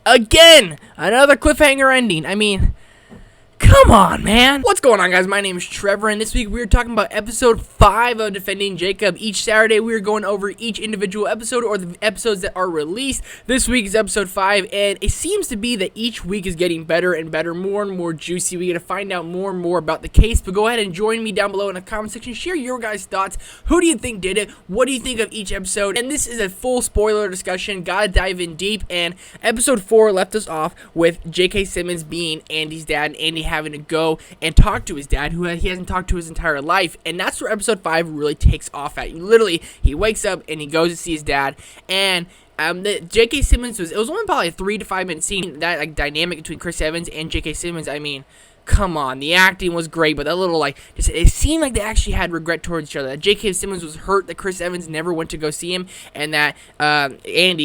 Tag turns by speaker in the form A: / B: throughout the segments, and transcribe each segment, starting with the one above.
A: Again, another cliffhanger ending. I mean, come on, man. What's going on, guys? My name is Trevor, and this week we're talking about episode 5 of Defending Jacob. Each Saturday, we're going over each individual episode or the episodes that are released. This week is episode 5, and it seems to be that each week is getting better and better, more and more juicy. We're going to find out more and more about the case, but go ahead and join me down below in the comment section. Share your guys' thoughts. Who do you think did it? What do you think of each episode? And this is a full spoiler discussion. Gotta dive in deep, and episode 4 left us off with J.K. Simmons being Andy's dad, and Andy having to go and talk to his dad, who he hasn't talked to his entire life. And that's where episode 5 really takes off at. Literally, he wakes up and he goes to see his dad, and the J.K. Simmons it was only probably a 3 to 5 minute scene. That like dynamic between Chris Evans and J.K. Simmons, I mean, come on, the acting was great, but that little it seemed like they actually had regret towards each other. That J.K. Simmons was hurt that Chris Evans never went to go see him, and that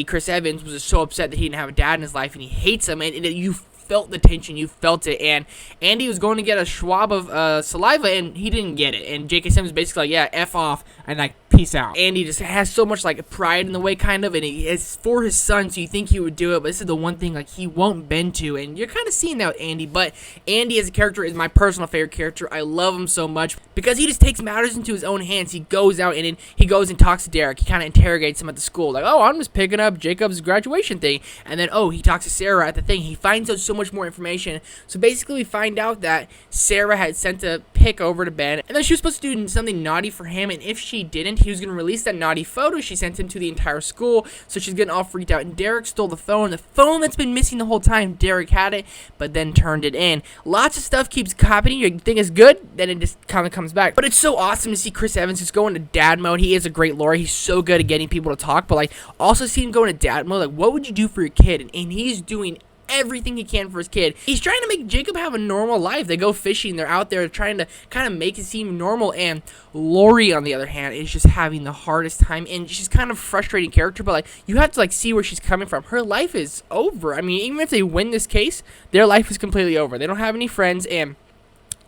A: Chris Evans was just so upset that he didn't have a dad in his life, and he hates him, and you felt the tension, you felt it, and Andy was going to get a swab of saliva, and he didn't get it, and J.K. Simmons basically like, yeah, F off, and like, peace out. Andy just has so much like pride in the way, kind of, and it's for his son, so you think he would do it, but this is the one thing like he won't bend to, and you're kind of seeing that with Andy. But Andy as a character is my personal favorite character. I love him so much because he just takes matters into his own hands. He goes out and he goes and talks to Derek. He kind of interrogates him at the school, like, oh, I'm just picking up Jacob's graduation thing, and then he talks to Sarah at the thing. He finds out so much more information. So basically we find out that Sarah had sent a pic over to Ben, and then she was supposed to do something naughty for him, and if she didn't, he was going to release that naughty photo she sent him to the entire school. So she's getting all freaked out, and Derek stole the phone that's been missing the whole time. Derek had it, but then turned it in. Lots of stuff keeps happening. You think it's good, then it just kind of comes back. But it's so awesome to see Chris Evans just go into dad mode. He is a great lawyer. He's so good at getting people to talk, but like also see him go into dad mode. Like, what would you do for your kid? And he's doing everything he can for his kid. He's trying to make Jacob have a normal life. They go fishing. They're out there trying to kind of make it seem normal. And Lori, on the other hand, is just having the hardest time. And she's kind of a frustrating character, but like you have to like see where she's coming from. Her life is over. I mean, even if they win this case, their life is completely over. They don't have any friends, and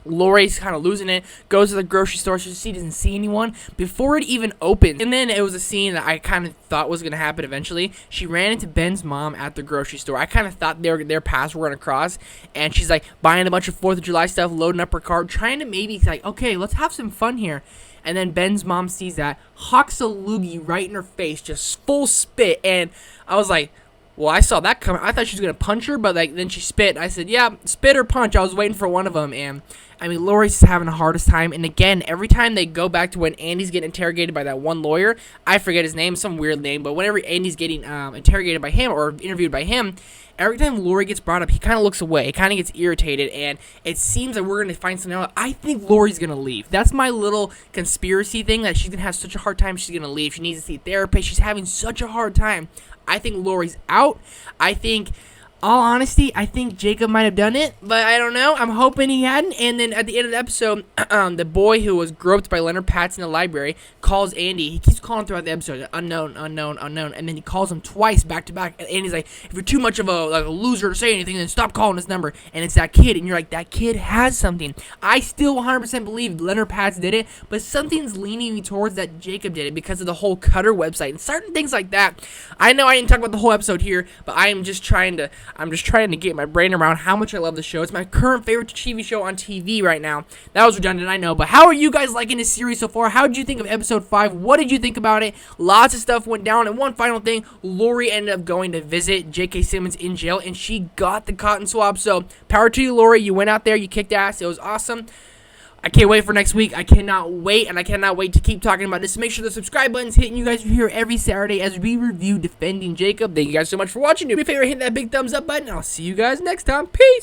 A: Lori's kind of losing it, goes to the grocery store, so she doesn't see anyone before it even opens. And then it was a scene that I kind of thought was going to happen eventually. She ran into Ben's mom at the grocery store. I kind of thought their paths were going to cross, and she's like buying a bunch of 4th of July stuff, loading up her cart, trying to maybe like, okay, let's have some fun here. And then Ben's mom sees that, hawks a loogie right in her face, just full spit, and I was like, well, I saw that coming. I thought she was going to punch her, but like then she spit. I said, yeah, spit or punch. I was waiting for one of them, and I mean, Lori's having the hardest time. And again, every time they go back to when Andy's getting interrogated by that one lawyer, I forget his name, some weird name, but whenever Andy's getting interrogated by him or interviewed by him, every time Lori gets brought up, he kind of looks away. He kind of gets irritated, and it seems like we're going to find something else. I think Lori's going to leave. That's my little conspiracy thing, that she's going to have such a hard time. She's going to leave. She needs to see a therapist. She's having such a hard time. I think Lori's out. I think, all honesty, I think Jacob might have done it, but I don't know. I'm hoping he hadn't. And then at the end of the episode, the boy who was groped by Leonard Patz in the library calls Andy. He keeps calling throughout the episode, unknown, unknown, unknown, and then he calls him twice back to back. And Andy's like, if you're too much of a loser to say anything, then stop calling this number. And it's that kid, and you're like, that kid has something. I still 100% believe Leonard Patz did it, but something's leaning me towards that Jacob did it because of the whole Cutter website and certain things like that. I know I didn't talk about the whole episode here, but I'm just trying to get my brain around how much I love the show. It's my current favorite TV show on TV right now. That was redundant, I know, but how are you guys liking this series so far? How did you think of episode 5? What did you think about it? Lots of stuff went down, and one final thing, Lori ended up going to visit J.K. Simmons in jail, and she got the cotton swab, so power to you, Lori. You went out there, you kicked ass. It was awesome. I can't wait for next week. I cannot wait, and I cannot wait to keep talking about this. So make sure the subscribe button's hitting. You guys are here every Saturday as we review Defending Jacob. Thank you guys so much for watching. Do me a favor, hit that big thumbs up button. I'll see you guys next time. Peace.